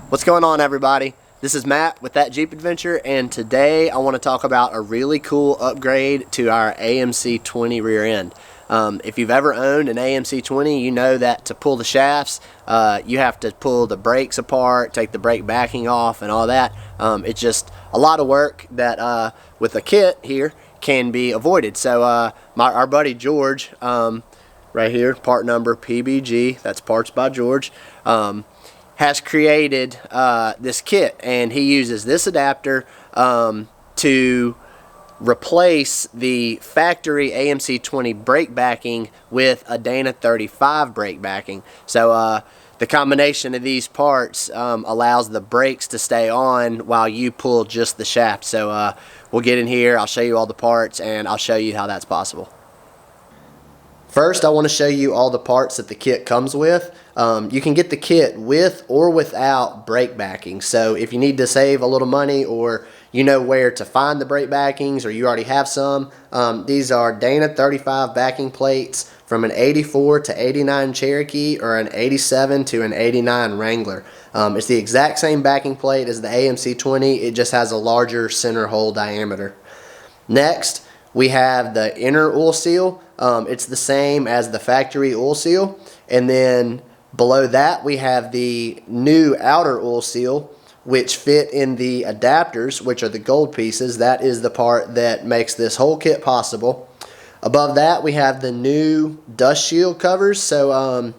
What's going on, everybody? This is Matt with That Jeep Adventure, and today I want to talk about a really cool upgrade to our AMC20 rear end. If you've ever owned an AMC20, you know that to pull the shafts, you have to pull the brakes apart, take the brake backing off, and all that. It's just a lot of work that with a kit here can be avoided. So our buddy George, right here, part number PBG, that's Parts by George, has created this kit, and he uses this adapter to replace the factory AMC20 brake backing with a Dana 35 brake backing. So the combination of these parts allows the brakes to stay on while you pull just the shaft. So we'll get in here, I'll show you all the parts, and I'll show you how that's possible. First, I want to show you all the parts that the kit comes with. You can get the kit with or without brake backing. So if you need to save a little money, or you know where to find the brake backings, or you already have some, these are Dana 35 backing plates from an 84 to 89 Cherokee or an 87 to an 89 Wrangler. It's the exact same backing plate as the AMC20. It just has a larger center hole diameter. Next, we have the inner oil seal. It's the same as the factory oil seal. And then below that we have the new outer oil seal, which fit in the adapters, which are the gold pieces. That is the part that makes this whole kit possible. Above that we have the new dust shield covers. So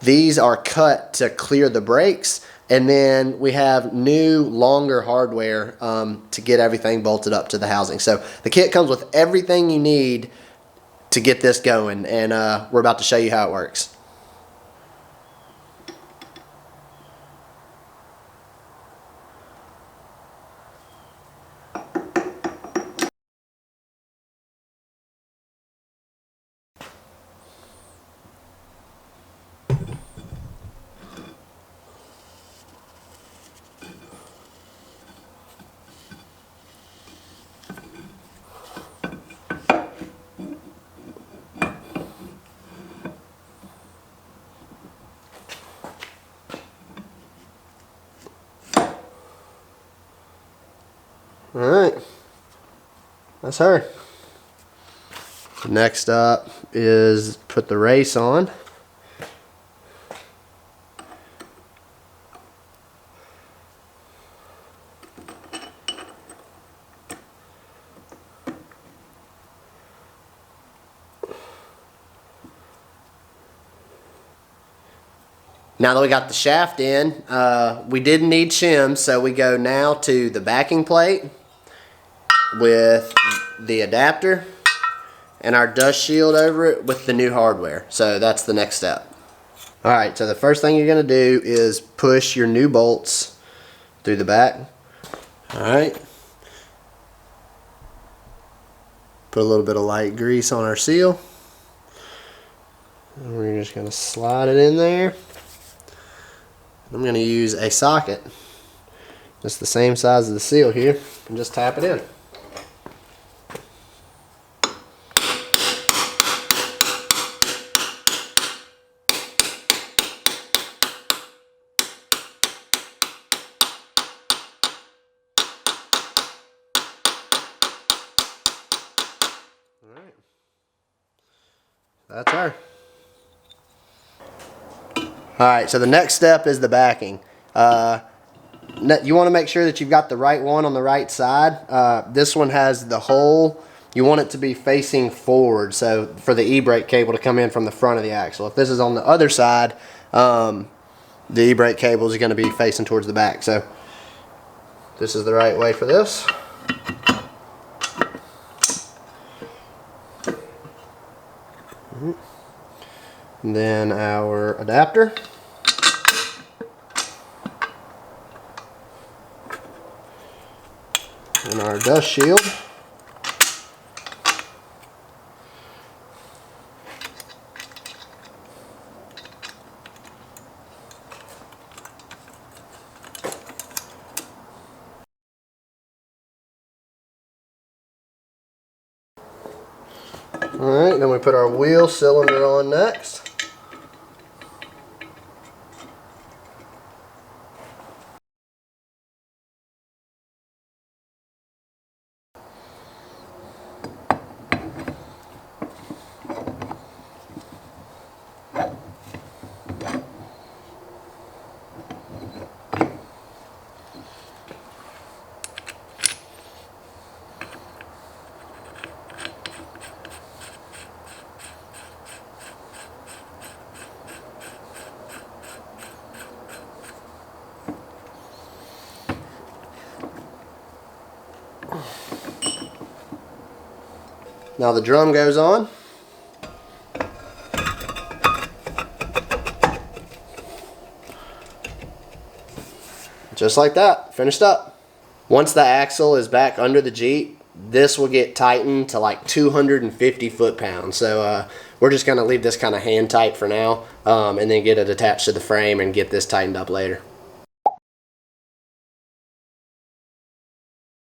these are cut to clear the brakes. And then we have new, longer hardware to get everything bolted up to the housing. So the kit comes with everything you need to get this going, and we're about to show you how it works. Alright, that's her. Next up is put the race on. Now that we got the shaft in, we didn't need shims, so we go now to the backing plate with the adapter and our dust shield over it with the new hardware. So that's the next step. Alright, so the first thing you're going to do is push your new bolts through the back. Alright. Put a little bit of light grease on our seal. And we're just going to slide it in there. I'm going to use a socket. It's the same size as the seal here, and just tap it in. Alright. That's her. Alright, so the next step is the backing. You want to make sure that you've got the right one on the right side. This one has the hole. You want it to be facing forward, so for the e-brake cable to come in from the front of the axle. If this is on the other side, the e-brake cable is going to be facing towards the back. So this is the right way for this. And then our adapter. And our dust shield. Alright, then we put our wheel cylinder on next. Now the drum goes on. Just like that, finished up. Once the axle is back under the Jeep, this will get tightened to like 250 foot-pounds. So we're just gonna leave this kind of hand tight for now, and then get it attached to the frame and get this tightened up later.